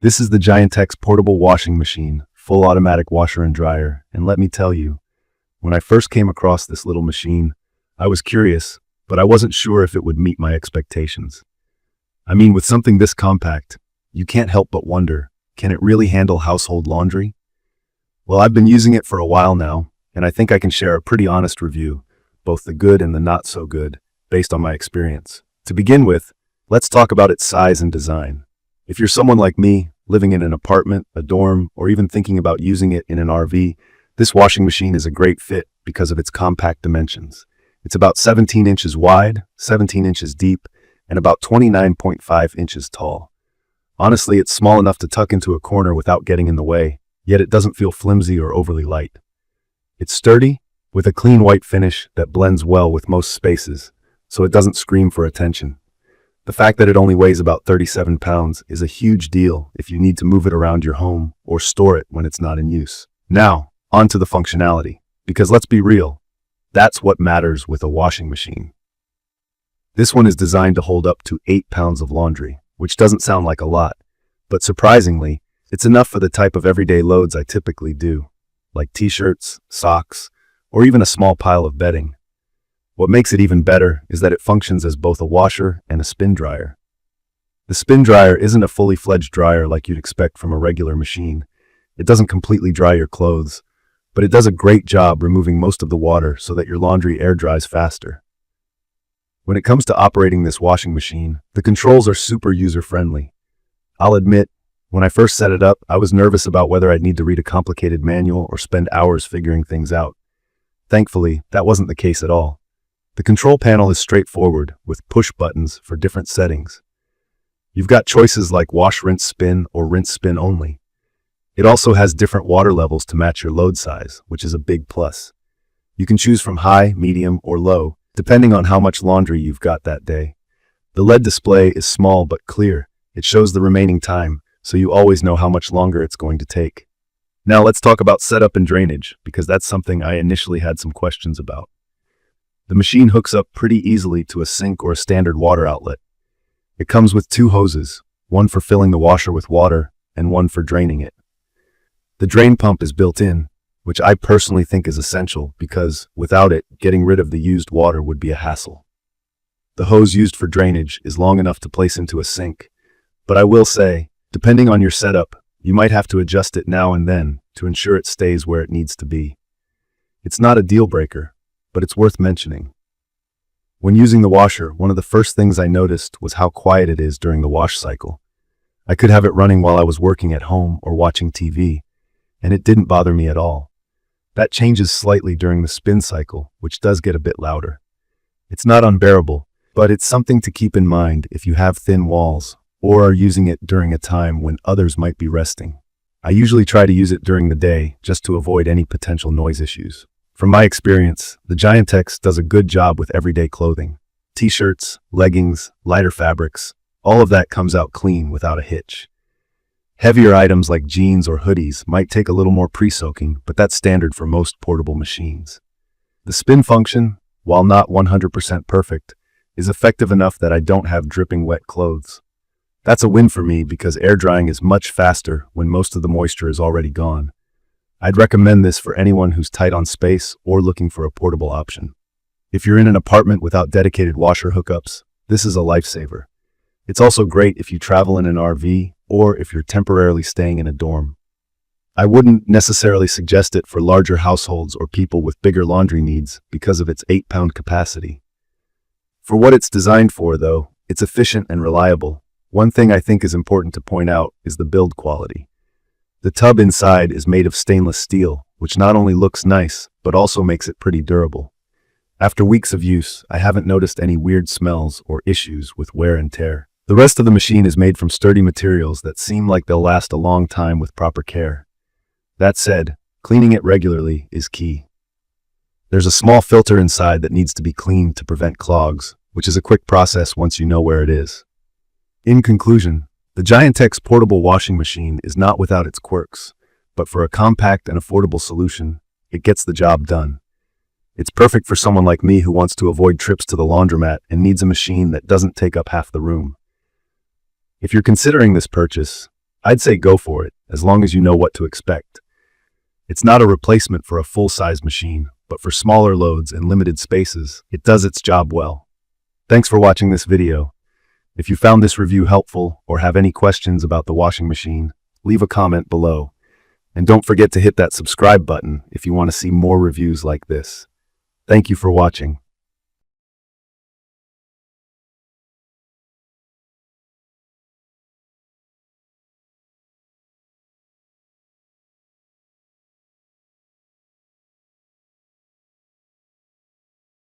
This is the Giantex Portable Washing Machine, full automatic washer and dryer, and let me tell you, when I first came across this little machine, I was curious, but I wasn't sure if it would meet my expectations. I mean, with something this compact, you can't help but wonder, can it really handle household laundry? Well, I've been using it for a while now, and I think I can share a pretty honest review, both the good and the not so good, based on my experience. To begin with, let's talk about its size and design. If you're someone like me, living in an apartment, a dorm, or even thinking about using it in an RV, this washing machine is a great fit because of its compact dimensions. It's about 17 inches wide, 17 inches deep, and about 29.5 inches tall. Honestly, it's small enough to tuck into a corner without getting in the way, yet it doesn't feel flimsy or overly light. It's sturdy, with a clean white finish that blends well with most spaces, so it doesn't scream for attention. The fact that it only weighs about 37 pounds is a huge deal if you need to move it around your home or store it when it's not in use. Now, on to the functionality, because let's be real, that's what matters with a washing machine. This one is designed to hold up to 8 pounds of laundry, which doesn't sound like a lot, but surprisingly, it's enough for the type of everyday loads I typically do, like t-shirts, socks, or even a small pile of bedding. What makes it even better is that it functions as both a washer and a spin dryer. The spin dryer isn't a fully fledged dryer like you'd expect from a regular machine. It doesn't completely dry your clothes, but it does a great job removing most of the water so that your laundry air dries faster. When it comes to operating this washing machine, the controls are super user-friendly. I'll admit, when I first set it up, I was nervous about whether I'd need to read a complicated manual or spend hours figuring things out. Thankfully, that wasn't the case at all. The control panel is straightforward, with push buttons for different settings. You've got choices like wash, rinse, spin, or rinse, spin only. It also has different water levels to match your load size, which is a big plus. You can choose from high, medium, or low, depending on how much laundry you've got that day. The LED display is small but clear. It shows the remaining time, so you always know how much longer it's going to take. Now let's talk about setup and drainage, because that's something I initially had some questions about. The machine hooks up pretty easily to a sink or a standard water outlet. It comes with 2 hoses, one for filling the washer with water and one for draining it. The drain pump is built in, which I personally think is essential because, without it, getting rid of the used water would be a hassle. The hose used for drainage is long enough to place into a sink, but I will say, depending on your setup, you might have to adjust it now and then to ensure it stays where it needs to be. It's not a deal breaker, but it's worth mentioning. When using the washer, one of the first things I noticed was how quiet it is during the wash cycle. I could have it running while I was working at home or watching TV, and it didn't bother me at all. That changes slightly during the spin cycle, which does get a bit louder. It's not unbearable, but it's something to keep in mind if you have thin walls or are using it during a time when others might be resting. I usually try to use it during the day just to avoid any potential noise issues. From my experience, the Giantex does a good job with everyday clothing. T-shirts, leggings, lighter fabrics, all of that comes out clean without a hitch. Heavier items like jeans or hoodies might take a little more pre-soaking, but that's standard for most portable machines. The spin function, while not 100% perfect, is effective enough that I don't have dripping wet clothes. That's a win for me because air drying is much faster when most of the moisture is already gone. I'd recommend this for anyone who's tight on space or looking for a portable option. If you're in an apartment without dedicated washer hookups, this is a lifesaver. It's also great if you travel in an RV or if you're temporarily staying in a dorm. I wouldn't necessarily suggest it for larger households or people with bigger laundry needs because of its 8-pound capacity. For what it's designed for, though, it's efficient and reliable. One thing I think is important to point out is the build quality. The tub inside is made of stainless steel, which not only looks nice, but also makes it pretty durable. After weeks of use, I haven't noticed any weird smells or issues with wear and tear. The rest of the machine is made from sturdy materials that seem like they'll last a long time with proper care. That said, cleaning it regularly is key. There's a small filter inside that needs to be cleaned to prevent clogs, which is a quick process once you know where it is. In conclusion, the Giantex Portable Washing Machine is not without its quirks, but for a compact and affordable solution, it gets the job done. It's perfect for someone like me who wants to avoid trips to the laundromat and needs a machine that doesn't take up half the room. If you're considering this purchase, I'd say go for it, as long as you know what to expect. It's not a replacement for a full-size machine, but for smaller loads and limited spaces, it does its job well. Thanks for watching this video. If you found this review helpful or have any questions about the washing machine, leave a comment below. And don't forget to hit that subscribe button if you want to see more reviews like this. Thank you for watching.